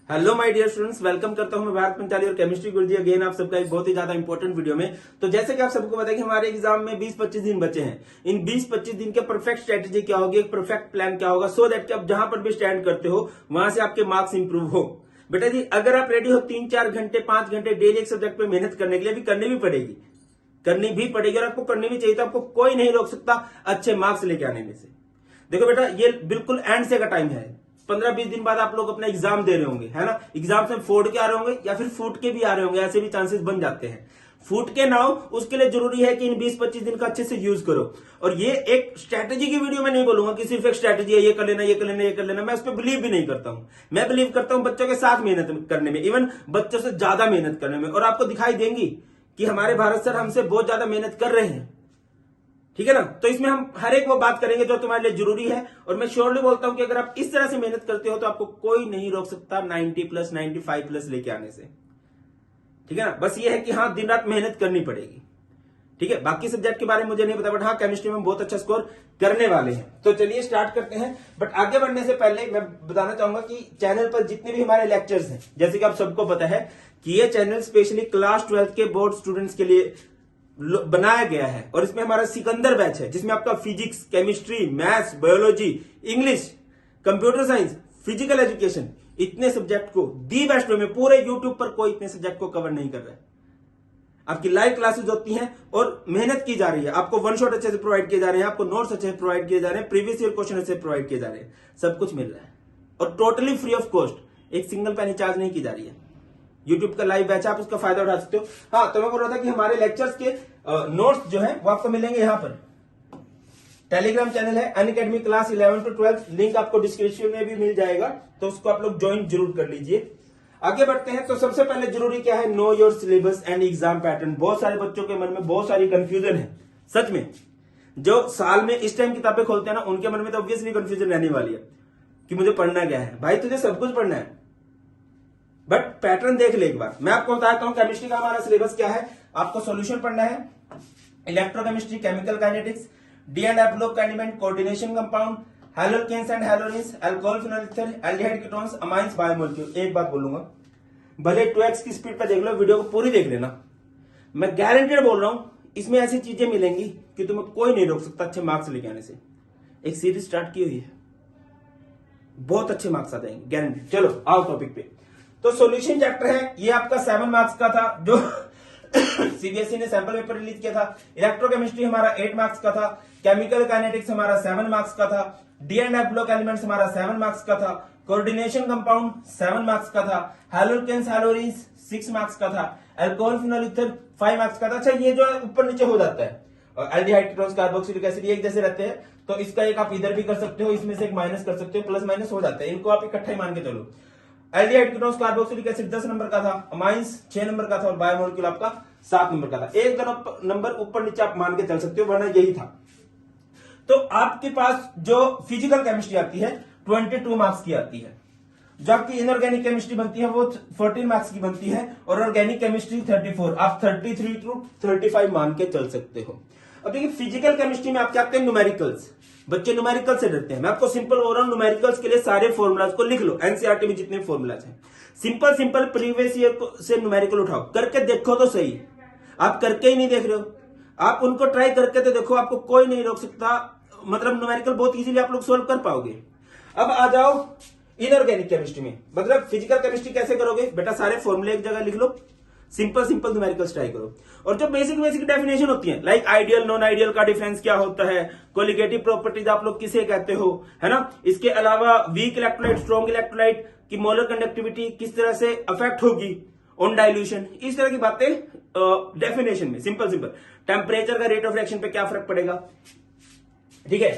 Hello my dear students, welcome करता हूं मैं भारत पंचाली और केमिस्ट्री गुरुजी अगेन आप सबका एक बहुत ही ज्यादा इंपॉर्टेंट वीडियो में। तो जैसे कि आप सबको पता है कि हमारे एग्जाम में 20-25 दिन बचे हैं। इन 20-25 दिन के परफेक्ट स्ट्रेटेजी क्या होगी, एक परफेक्ट प्लान क्या होगा, सो दैट कि आप जहां पर भी स्टैंड करते हो वहां से आपके मार्क्स इंप्रूव हो। बेटा जी, अगर आप रेडी हो 3-4 घंटे 5 घंटे डेली एक सब्जेक्ट पे मेहनत करने के लिए, भी करनी भी पड़ेगी और आपको करनी भी चाहिए, तो आपको कोई नहीं रोक सकता अच्छे मार्क्स लेके आने में से। देखो बेटा, ये बिल्कुल एंड से का टाइम है। 15-20 दिन बाद आप लोग अपना एग्जाम दे रहे होंगे, है ना। एग्जाम में फोड़ के आ रहे होंगे या फिर फूट के भी आ रहे होंगे, ऐसे भी चांसेस बन जाते हैं। फूट के ना हो, उसके लिए जरूरी है कि इन 20-25 दिन का अच्छे से यूज करो। और ये एक स्ट्रैटेजी की वीडियो में नहीं बोलूंगा कि सिर्फ एक स्ट्रैटेजी है, ये कर लेना ये कर लेना ये कर लेना। मैं उस पर बिलीव भी नहीं करता हूं। मैं बिलीव करता हूं बच्चों के साथ मेहनत करने में, इवन बच्चों से ज्यादा मेहनत करने में। और आपको दिखाई देंगी कि हमारे भारत सर हमसे बहुत ज्यादा मेहनत कर रहे हैं, ठीक है ना। तो इसमें हम हर एक वो बात करेंगे जो तुम्हारे लिए जरूरी है। और मैं श्योरली बोलता हूं कि अगर आप इस तरह से मेहनत करते हो तो आपको कोई नहीं रोक सकता 90+, 95+ लेके आने से, ठीक है ना। बस ये है कि हाँ, दिन रात मेहनत करनी पड़ेगी, ठीक है। बाकी सब्जेक्ट के बारे में मुझे नहीं पता, बट हाँ, केमिस्ट्री में बहुत अच्छा स्कोर करने वाले हैं। तो चलिए स्टार्ट करते हैं। बट आगे बढ़ने से पहले मैं बताना चाहूंगा कि चैनल पर जितने भी हमारे लेक्चर्स हैं, जैसे कि आप सबको पता है कि ये चैनल स्पेशली क्लास 12 के बोर्ड स्टूडेंट्स के लिए बनाया गया है। और इसमें हमारा सिकंदर बैच है, जिसमें आपका physics, chemistry, maths, biology, English, computer science, physical education, इतने सब्जेक्ट को दी बेस्ट वे में पूरे यूट्यूब पर कोई इतने सब्जेक्ट को कवर नहीं कर रहा है। आपकी लाइव क्लासेस होती हैं और मेहनत की जा रही है। आपको वन शॉट अच्छे से प्रोवाइड किए जा रहे हैं, आपको नोट्स अच्छे से प्रोवाइड किए जा रहे हैं, प्रीवियस ईयर क्वेश्चन अच्छे से प्रोवाइड किए जा रहे हैं, सब कुछ मिल रहा है और टोटली फ्री ऑफ कॉस्ट। एक सिंगल पैनी चार्ज नहीं की जा रही है। यूट्यूब का लाइव बैच, आप उसका फायदा उठा सकते हो। हाँ, तो मैं बोल रहा था कि हमारे लेक्चर्स के नोट्स जो हैं वो आपको मिलेंगे यहाँ पर। टेलीग्राम चैनल है अनअकैडमी क्लास 11 to 12, लिंक आपको डिस्क्रिप्शन में भी मिल जाएगा, तो उसको आप लोग ज्वाइन जरूर कर लीजिए। आगे बढ़ते हैं। तो सबसे पहले जरूरी क्या है, know your syllabus and exam pattern. बहुत सारे बच्चों के मन में बहुत सारी कंफ्यूजन है। सच में जो साल में इस टाइम किताबें खोलते हैं ना, उनके मन में तो ऑब्वियसली कंफ्यूजन रहने वाली है कि मुझे पढ़ना क्या है। भाई, तुझे सब कुछ पढ़ना है, बट पैटर्न देख ले एक बार। मैं आपको बताता हूं केमिस्ट्री का हमारा सिलेबस क्या है। आपको सॉल्यूशन पढ़ना है, electrochemistry, chemical kinetics, D and F block element, coordination compound, haloalkanes and haloarenes, alcohol, phenol ether, aldehyde ketones, amines, biomolecule. एक बात बोलूंगा, भले 2x की स्पीड पर देख लो, वीडियो को पूरी देख लेना। मैं गारंटेड बोल रहा हूं, इसमें ऐसी चीजें मिलेंगी कि तुम्हें कोई नहीं रोक सकता अच्छे मार्क्स लेके आने से। एक सीरीज स्टार्ट की हुई है, बहुत अच्छे मार्क्स आ जाएंगे गारंटेड। चलो आओ टॉपिक पे। तो सॉल्यूशन चैप्टर है, ये आपका 7 मार्क्स का था, जो सीबीएसई ने सैंपल पेपर रिलीज किया था। इलेक्ट्रोकेमिस्ट्री हमारा 8 मार्क्स का था। केमिकल काइनेटिक्स हमारा 7 मार्क्स का था। D and F block elements हमारा 7 मार्क्स का था। कोऑर्डिनेशन कंपाउंड 7 मार्क्स का था। हैलोकेन्स हैलोरिन्स 6 मार्क्स का था। अल्कोहल, फिनोल ईथर 5 मार्क्स का था। अच्छा, ये जो है ऊपर नीचे हो जाता है, और एल्डिहाइड कीटोन्स, कार्बोक्सिलिक एसिड एक जैसे रहते हैं, तो इसका एक आप इधर भी कर सकते हो, इसमें से एक माइनस कर सकते हो, प्लस माइनस हो जाता है। इनको आप इकट्ठा ही मान के चलो। Aldehyde ketones, carboxylic acid 10 number का था, अमाइंस 6 नंबर का था, और बायोमोलिक्यूल आपका 7 नंबर का था। एक नंबर ऊपर नीचे आप मान के चल सकते हो, वरना यही था। तो आपके पास जो फिजिकल केमिस्ट्री आती है 22 मार्क्स की आती है। जो आपकी इनऑर्गेनिक केमिस्ट्री बनती है वो 14 मार्क्स की बनती है, और ऑर्गेनिक केमिस्ट्री 34। आप 33 to 35 मान के चल सकते हो। अब देखिए, फिजिकल केमिस्ट्री में आपके आते हैं न्यूमेरिकल्स। बच्चे न्यूमेरिकल से डरते हैं। मैं आपको सिंपल बोल रहा हूं, न्यूमेरिकल्स के लिए सारे फॉर्मुलाज को लिख लो। एनसीईआरटी में जितने फॉर्मुलाज हैं, सिंपल प्रीवियस ईयर से न्यूमेरिकल उठाओ, करके देखो तो सही। आप करके ही नहीं देख रहे हो, आप उनको ट्राई करके तो देखो, आपको कोई नहीं रोक सकता। मतलब न्यूमेरिकल बहुत इजीली आप लोग सोल्व कर पाओगे। अब आ जाओ इनऑर्गेनिक केमिस्ट्री में, मतलब फिजिकल केमिस्ट्री कैसे करोगे बेटा, सारे फॉर्मूले एक जगह लिख लो, सिंपल न्यूमेरिकल्स ट्राई करो। और जो बेसिक डेफिनेशन होती है, लाइक आइडियल नॉन आइडियल का डिफरेंस क्या होता है, कोलिगेटिव प्रॉपर्टीज आप लोग किसे कहते हो, है ना। इसके अलावा वीक इलेक्ट्रोलाइट, स्ट्रॉन्ग इलेक्ट्रोलाइट की मोलर कंडक्टिविटी किस तरह से अफेक्ट होगी ऑन डाइल्यूशन, इस तरह की बातें डेफिनेशन में सिंपल। टेम्परेचर का रेट ऑफ रिएक्शन पे क्या फर्क पड़ेगा, ठीक है।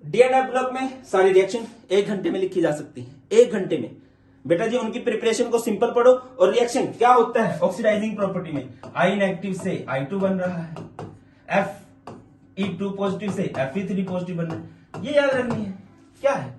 डी एंड एफ ब्लॉक में सारी रिएक्शन 1 घंटे में लिखी जा सकती है, 1 घंटे में। बेटा जी, उनकी प्रिपरेशन को सिंपल पढ़ो, और रिएक्शन क्या होता है ऑक्सीडाइजिंग प्रॉपर्टी में, I नेगेटिव से I2 बन रहा है, Fe2 पॉजिटिव से Fe3 पॉजिटिव बन रहा है, ये याद रखनी है। क्या है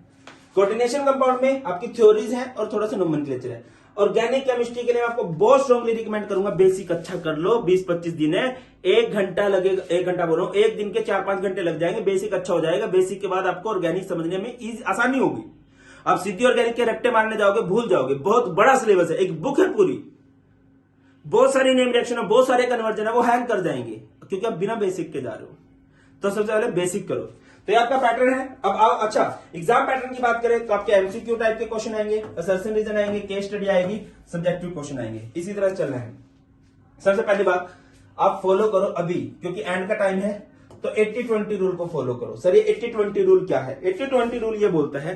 कोऑर्डिनेशन कंपाउंड में आपकी थ्योरीज है और थोड़ा सा नोमेनक्लेचर है। ऑर्गेनिक केमिस्ट्री के लिए आपको बहुत स्ट्रांगली रिकमेंड करूंगा, बेसिक अच्छा कर लो। 20-25 दिन है, 1 घंटा लगेगा, 1 घंटा बोल रहा हूं, 1 दिन के 4-5 घंटे लग जाएंगे, बेसिक अच्छा हो जाएगा। बेसिक के बाद आपको ऑर्गेनिक समझने में आसानी होगी। आप सीधी ऑर्गेनिक के रट्टे मारने जाओगे, भूल जाओगे। बहुत बड़ा सिलेबस है, एक बुक है पूरी, बहुत सारी नेम रिएक्शन है, बहुत सारे कन्वर्जन है, वो हैंग कर जाएंगे क्योंकि आप बिना बेसिक के जा रहे हो। तो सबसे पहले बेसिक करो। तो ये आपका पैटर्न है। अब आओ, अच्छा एग्जाम पैटर्न की बात करें तो आपके एमसीक्यू टाइप के क्वेश्चन आएंगे, असर्शन रीजन आएंगे, केस स्टडी आएगी, सब्जेक्टिव क्वेश्चन आएंगे, इसी तरह चलना है। सबसे पहली बात आप फॉलो करो अभी, क्योंकि एंड का टाइम है, तो 80-20 रूल को फॉलो करो। सर ये 80-20 रूल क्या है? 80-20 रूल ये बोलता है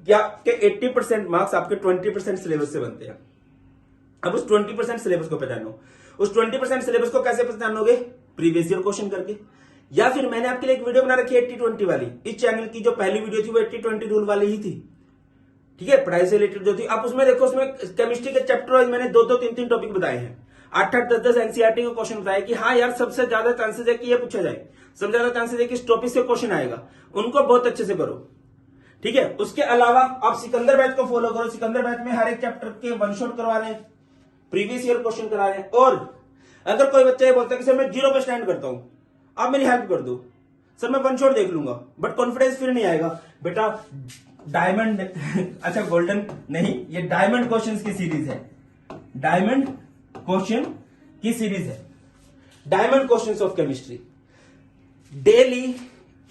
कि आपके 80% मार्क्स आपके 20% सिलेबस से बनते हैं। अब उस 20% सिलेबस को पहचानो। उस 20% सिलेबस को कैसे पहचानोगे? प्रीवियस ईयर क्वेश्चन करके, या फिर मैंने आपके लिए एक वीडियो बना रखी है 80-20 वाली। इस चैनल की जो पहली वीडियो थी वो 80-20 रूल वाली ही थी, ठीक है, पढ़ाई से रिलेटेड जो थी। आप उसमें देखो, उसमें केमिस्ट्री के चैप्टर वाइज मैंने 2-2, 3-3 टॉपिक बताए हैं, 8-8, 10-10 एनसीईआरटी के क्वेश्चन बताए कि हाँ यार सबसे ज्यादा चांसेस है कि ये पूछा जाए, सबसे ज्यादा चांसेस है कि इस टॉपिक से क्वेश्चन आएगा, उनको बहुत अच्छे से करो, ठीक है। उसके अलावा आप सिकंदर बैच को फॉलो करो। सिकंदर बैच में हर एक चैप्टर के वन शॉट करवा रहे हैं, प्रीवियस ईयर क्वेश्चन करा रहे हैं। और अगर कोई बच्चा ये बोलता है कि सर मैं 0 पे स्टैंड करता हूं, आप मेरी हेल्प कर दो, सर मैं वन शॉट देख लूंगा, बट कॉन्फिडेंस फिर नहीं आएगा। बेटा डायमंड अच्छा गोल्डन नहीं, ये डायमंड क्वेश्चंस की सीरीज है, डायमंड क्वेश्चन की सीरीज है, diamond questions of chemistry. Daily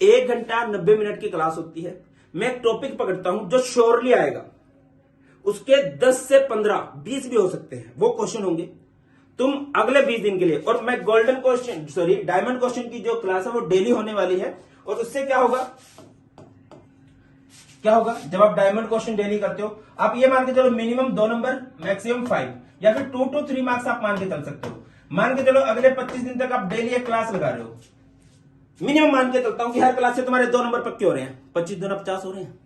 1 घंटा 90 मिनट की क्लास होती है। मैं एक टॉपिक पकड़ता हूं जो श्योरली आएगा, उसके 10 से 15, 20 भी हो सकते हैं वो क्वेश्चन होंगे तुम अगले 20 दिन के लिए। और मैं गोल्डन क्वेश्चन डायमंड क्वेश्चन की जो क्लास है वो डेली होने वाली है। और उससे क्या होगा जब आप डायमंड क्वेश्चन डेली करते हो, आप ये मान के चलो मिनिमम 2 नंबर, मैक्सिमम 5 या फिर 2 to 3 मार्क्स आप मान के चल सकते हो। मान के चलो अगले 25 दिन तक आप डेली एक क्लास लगा रहे हो, मिनिमम मान के चलता हूं कि हर क्लास से तुम्हारे 2 नंबर पक्के हो रहे हैं, 25 दिन 50 हो रहे हैं।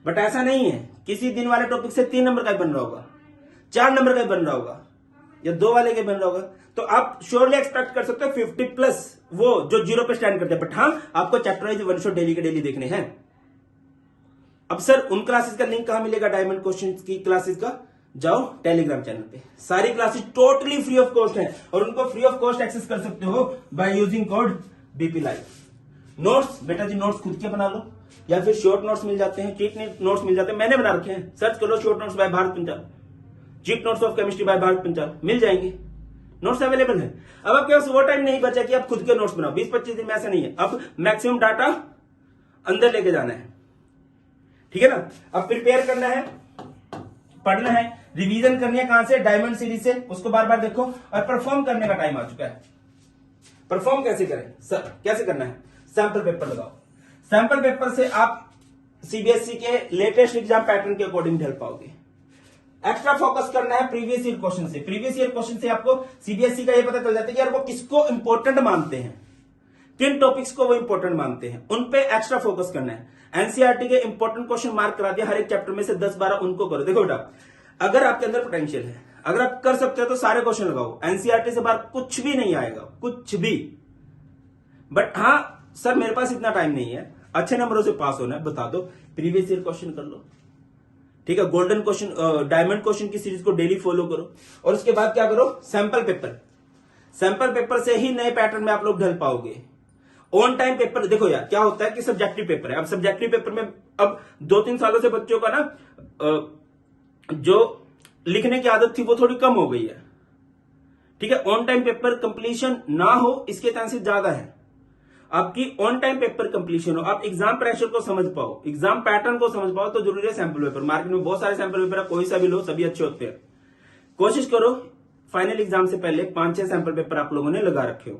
बट ऐसा नहीं है, किसी दिन वाले टॉपिक से 3 नंबर का ही बन रहा होगा, 4 नंबर का ही बन रहा होगा, या 2 वाले के बन रहा होगा। तो आप श्योरली एक्सपेक्ट कर सकते हो 50+ वो जो 0 पे स्टैंड करते हैं। बट हाँ, आपको chapter wise one shot daily के डेली देखने हैं। अब सर उन क्लासेस का लिंक कहां मिलेगा? डायमंड क्वेश्चन की क्लासेस का जाओ टेलीग्राम चैनल पे, सारी classes totally free of cost है और उनको फ्री ऑफ कॉस्ट एक्सेस कर सकते हो by using code BP live. Notes बेटा जी नोट्स खुद के बना लो, या फिर शॉर्ट नोट्स मिल जाते हैं, चीट नोट्स मिल जाते हैं, मैंने बना रखे हैं, सर्च करो short notes by Bharat Panchal, cheat notes of chemistry by Bharat Panchal, मिल जाएंगे, नोट्स अवेलेबल है। अब आपके पास वो टाइम नहीं बचा कि आप खुद के नोट्स बनाओ, 20-25 दिन में ऐसा नहीं है। अब मैक्सिमम डाटा अंदर लेके जाना है, ठीक है ना। अब प्रिपेयर करना है, पढ़ना है, रिवीजन करनी है, कहां से? डायमंड सीरीज से, उसको बार बार देखो। और परफॉर्म करने का टाइम आ चुका है। परफॉर्म कैसे करें सर? कैसे करना है? सैंपल पेपर लगाओ। सैंपल पेपर से आप सीबीएसई के लेटेस्ट एग्जाम पैटर्न के अकॉर्डिंग ढल पाओगे। एक्स्ट्रा फोकस करना है प्रीवियस ईयर क्वेश्चन से। प्रीवियस ईयर क्वेश्चन से आपको सीबीएसई का ये पता चल जाता है कि यार वो किसको इंपॉर्टेंट मानते हैं, किन टॉपिक्स को वो इंपॉर्टेंट मानते हैं, उन पे एक्स्ट्रा फोकस करना है। एनसीईआरटी के इंपॉर्टेंट क्वेश्चन मार्क करा दिया, हर एक चैप्टर में से 10-12 उनको करो। देखो बेटा, अगर आपके अंदर पोटेंशियल है, अगर आप कर सकते हो तो सारे क्वेश्चन लगाओ। एनसीईआरटी से बाहर कुछ भी नहीं आएगा, कुछ भी। बट हाँ सर मेरे पास इतना टाइम नहीं है, अच्छे नंबरों से पास होना है, बता दो, प्रीवियस ईयर क्वेश्चन कर लो, ठीक है। गोल्डन क्वेश्चन, डायमंड क्वेश्चन की सीरीज को डेली फॉलो करो। और उसके बाद क्या करो? Sample paper. सैंपल पेपर से ही नए पैटर्न में आप लोग ढल पाओगे। ऑन टाइम पेपर देखो यार, क्या होता है कि सब्जेक्टिव पेपर है। अब सब्जेक्टिव पेपर में अब 2-3 सालों से बच्चों का ना जो लिखने की आदत थी वो थोड़ी कम हो गई है, ठीक है। ऑन टाइम पेपर कंप्लीशन ना हो इसके चांसेस ज्यादा है। आपकी ऑन टाइम पेपर कंप्लीशन हो, आप एग्जाम प्रेशर को समझ पाओ, एग्जाम पैटर्न को समझ पाओ, तो जरूरी है सैंपल पेपर। मार्केट में बहुत सारे सैंपल पेपर है, कोई सा भी लो, सभी अच्छे होते हैं। कोशिश करो फाइनल एग्जाम से पहले 5-6 सैंपल पेपर आप लोगों ने लगा रखे हो।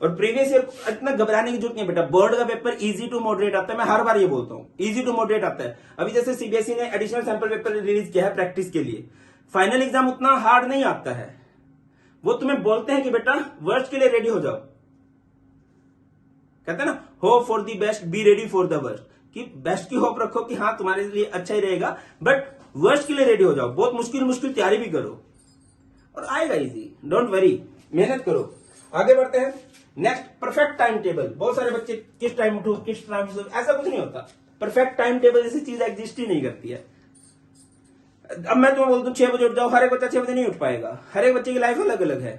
और प्रीवियस ईयर इतना घबराने की जरूरत नहीं बेटा, बोर्ड का पेपर इजी टू मॉडरेट आता है, मैं हर बार ये बोलता हूं, इजी टू मॉडरेट आता है। अभी जैसे सीबीएसई ने एडिशनल सैंपल पेपर रिलीज किया है प्रैक्टिस के लिए, फाइनल एग्जाम उतना हार्ड नहीं आता है। वो तुम्हें बोलते हैं कि बेटा वर्स्ट के लिए रेडी हो जाओ, कहते हैं ना, hope for the best, be ready for the worst, कि बेस्ट की होप रखो कि हाँ तुम्हारे लिए अच्छा ही रहेगा, बट वर्स्ट के लिए रेडी हो जाओ। बहुत मुश्किल तैयारी भी करो और आएगा इजी, डोंट वरी, मेहनत करो। आगे बढ़ते हैं। Next, perfect time table. बहुत सारे बच्चे किस टाइम उठो, किस टाइम, ऐसा कुछ नहीं होता। परफेक्ट टाइम टेबल जैसी चीज एग्जिस्ट ही नहीं करती है। अब मैं तुम्हें बोलता हूं 6 बजे उठ जाओ, हर एक बच्चा 6 बजे नहीं उठ पाएगा, हर एक बच्चे की लाइफ अलग अलग है।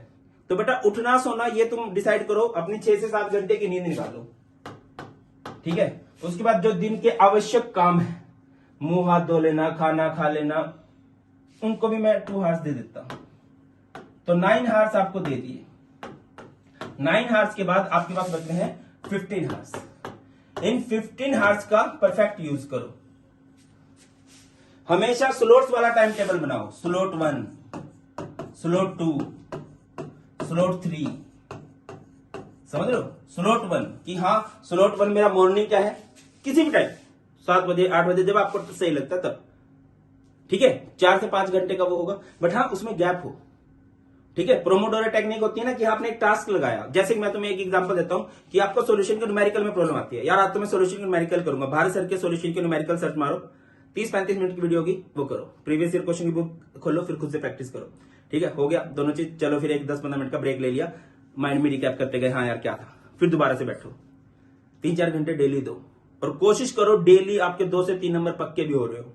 तो बेटा उठना सोना ये तुम डिसाइड करो, अपनी 6 से 7 घंटे की नींद निकालो, ठीक है। उसके बाद जो दिन के आवश्यक काम है मुंह हाथ धो लेना, खाना खा लेना, उनको भी मैं 2 हार्स दे देता हूं। तो 9 हार्स आपको दे दिए। 9 हार्स के बाद आपके पास बचते हैं 15 हार्स। इन 15 हार्स का परफेक्ट यूज करो। हमेशा स्लोट्स वाला टाइम टेबल बनाओ। स्लोट 1, स्लोट 2, स्लोट 3, समझ लो। स्लोट 1 कि हाँ स्लोट 1 मेरा मॉर्निंग क्या है, किसी भी टाइम 7 बजे 8 बजे जब आपको सही लगता है तब, ठीक है। 4 से 5 घंटे का वो होगा, बट हाँ उसमें गैप हो, ठीक है। प्रोमोडोरो टेक्निक होती है ना कि आपने एक टास्क लगाया। जैसे कि मैं तुम्हें एक एग्जांपल देता हूं कि आपको सॉल्यूशन के न्यूमेरिकल में प्रॉब्लम आती है। यार आज तो मैं सॉल्यूशन के न्यूमेरिकल करूंगा, भारत सर के सॉल्यूशन के न्यूमेरिकल सर्च मारो, 30-35 मिनट की वीडियो होगी, वो करो। प्रीवियस ईयर क्वेश्चन की बुक खोलो, फिर खुद से प्रैक्टिस करो, ठीक है। हो गया दोनों चीज। चलो फिर एक 10-15 मिनट का ब्रेक ले लिया, माइंड में रिकैप करते गए, हाँ यार क्या था, फिर दोबारा से बैठो। 3-4 घंटे डेली दो, और कोशिश करो डेली आपके 2 से 3 नंबर पक्के भी हो रहे हो,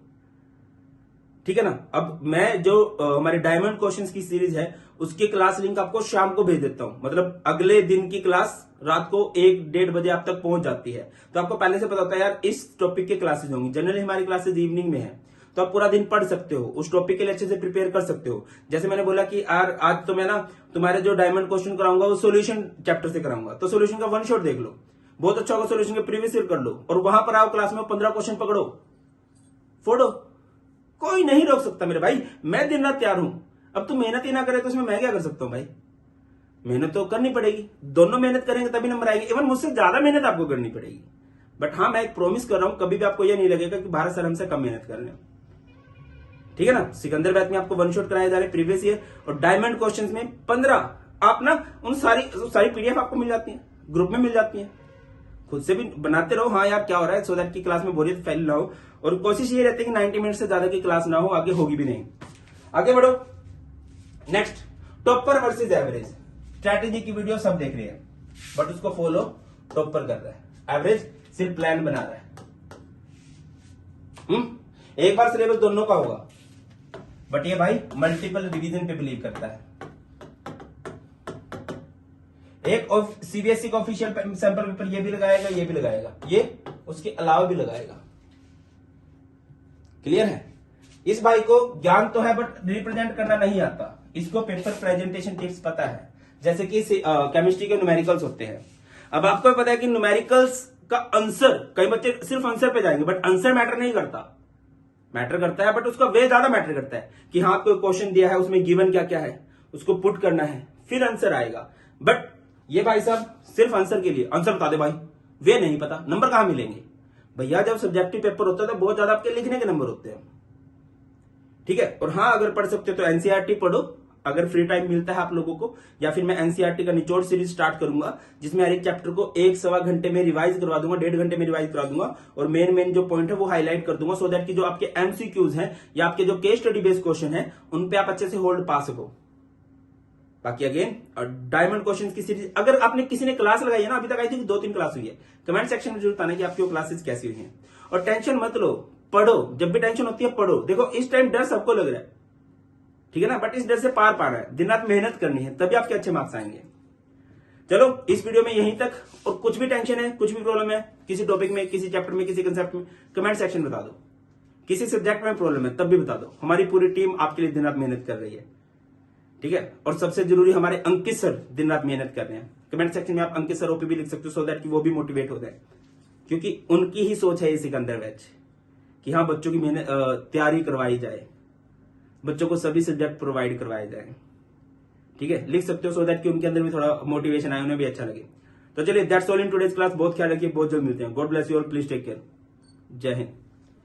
ठीक है ना। अब मैं जो हमारे डायमंड क्वेश्चंस की सीरीज है उसकी क्लास लिंक आपको शाम को भेज देता हूं, मतलब अगले दिन की क्लास रात को 1-1:30 बजे आप तक पहुंच जाती है। तो आपको पहले से पता होता है यार इस टॉपिक की क्लासेज होंगी। जनरली हमारी क्लासेज इवनिंग में है, तो आप पूरा दिन पढ़ सकते हो, उस टॉपिक के लिए अच्छे से प्रिपेयर कर सकते हो। जैसे मैंने बोला कि यार आज तो मैं ना तुम्हारे जो डायमंड क्वेश्चन कराऊंगा वो सोल्यूशन चैप्टर से कराऊंगा, तो सोल्यूशन का 1 शॉट देख लो, बहुत अच्छा होगा। सोल्यूशन के प्रीवियस ईयर कर लो, और वहां पर आओ क्लास में 15 क्वेश्चन पकड़ो, फोड़ो, कोई नहीं रोक सकता मेरे भाई। मैं दिन रात तैयार हूं। अब तू मेहनत ही ना करे तो उसमें मैं क्या कर सकता हूं भाई। मेहनत तो करनी पड़ेगी, दोनों मेहनत करेंगे तभी नंबर आएंगे। इवन मुझसे ज्यादा मेहनत आपको करनी पड़ेगी, बट हाँ मैं एक प्रॉमिस कर रहा हूं, कभी भी आपको यह नहीं लगेगा कि भारत सर हमसे कम मेहनत कर रहे हैं, ठीक है ना। सिकंदर बैच में आपको 1 शॉट कराए जा रहे प्रीवियस ईयर, और डायमंड क्वेश्चंस में 15। आप ना उन सारी पीडीएफ आपको मिल जाती है, ग्रुप में मिल जाती है, खुद से भी बनाते रहो। हाँ यार क्या हो रहा है, सो दैट की क्लास में बोरियत फैल ना हो। और कोशिश ये रहती है कि 90 मिनट से ज्यादा की क्लास ना हो, आगे होगी भी नहीं। आगे बढ़ो। Next, topper versus average strategy की वीडियो सब देख रहे हैं, बट उसको फॉलो टॉपर कर रहा है, एवरेज सिर्फ प्लान बना रहा है। एक बार सिलेबस दोनों का होगा, बट ये भाई मल्टीपल रिवीजन पे बिलीव करता है। एक सीबीएसई का ऑफिशियल सैंपल पेपर ये भी लगाएगा, ये भी लगाएगा, ये उसके अलावा भी लगाएगा। क्लियर है। इस भाई को ज्ञान तो है बट रिप्रेजेंट करना नहीं आता। इसको पेपर प्रेजेंटेशन टिप्स पता है, जैसे कि केमिस्ट्री के न्यूमेरिकल्स होते हैं। अब आपको पता है कि न्यूमेरिकल्स का आंसर, कई बच्चे सिर्फ आंसर पे जाएंगे, बट आंसर मैटर नहीं करता। मैटर करता है बट उसका वे ज्यादा मैटर करता है कि हाँ कोई क्वेश्चन दिया है, उसमें गिवन क्या क्या है, उसको पुट करना है, फिर आंसर आएगा। बट ये भाई साहब सिर्फ आंसर के लिए आंसर बता दे भाई, वे नहीं पता, नंबर कहां मिलेंगे भैया। जब सब्जेक्टिव पेपर होता है तो बहुत ज्यादा आपके लिखने के नंबर होते हैं, ठीक है। और हाँ अगर पढ़ सकते हो तो एनसीईआरटी पढ़ो, अगर फ्री टाइम मिलता है आप लोगों को, या फिर मैं एनसीईआरटी का निचोड़ सीरीज स्टार्ट करूंगा, जिसमें हर एक चैप्टर को 1-1.25 घंटे में रिवाइज करवा दूंगा, 1.5 घंटे में रिवाइज करा दूंगा, और मेन जो पॉइंट है वो हाईलाइट कर दूंगा, सो दैट कि जो आपके एमसीक्यूज हैं या आपके जो केस स्टडी बेस्ड क्वेश्चन है उन पे आप अच्छे से होल्ड पा सको। बाकी अगेन डायमंड क्वेश्चंस की सीरीज, अगर आपने किसी ने क्लास लगाई है ना, अभी तक आई थी 2-3 क्लास हुई है, कमेंट सेक्शन में जरूर बताना कि आपकी वो क्लासेस कैसी हुई हैं। और टेंशन मत लो, पढ़ो, जब भी टेंशन होती है पढ़ो। देखो इस टाइम डर सबको लग रहा है, ठीक है ना, बट इस डर से पार पाना है, दिन रात मेहनत करनी है, तभी आपके अच्छे मार्क्स आएंगे। चलो इस वीडियो में यहीं तक, और कुछ भी टेंशन है, कुछ भी प्रॉब्लम है किसी टॉपिक में, किसी चैप्टर में, किसी कंसेप्ट में, कमेंट सेक्शन में बता दो। किसी सब्जेक्ट में प्रॉब्लम है तब भी बता दो, हमारी पूरी टीम आपके लिए दिन रात मेहनत कर रही है, ठीक है। और सबसे जरूरी हमारे अंकित सर दिन रात मेहनत कर रहे हैं। कमेंट सेक्शन में आप अंकित सर ओपी भी लिख सकते हो, सो दैट कि वो भी मोटिवेट हो जाए, क्योंकि उनकी ही सोच है ये सिकंदर बैच कि हाँ बच्चों की मेहनत तैयारी करवाई जाए, बच्चों को सभी सब्जेक्ट प्रोवाइड करवाए जाए, ठीक है। लिख सकते हो सो दैट कि उनके अंदर भी थोड़ा मोटिवेशन आए, उन्हें भी अच्छा लगे। तो चलिए that's all in today's class. बहुत ख्याल रखिए, बहुत जल्द मिलते हैं। God bless you all, please take care. Jai Hind.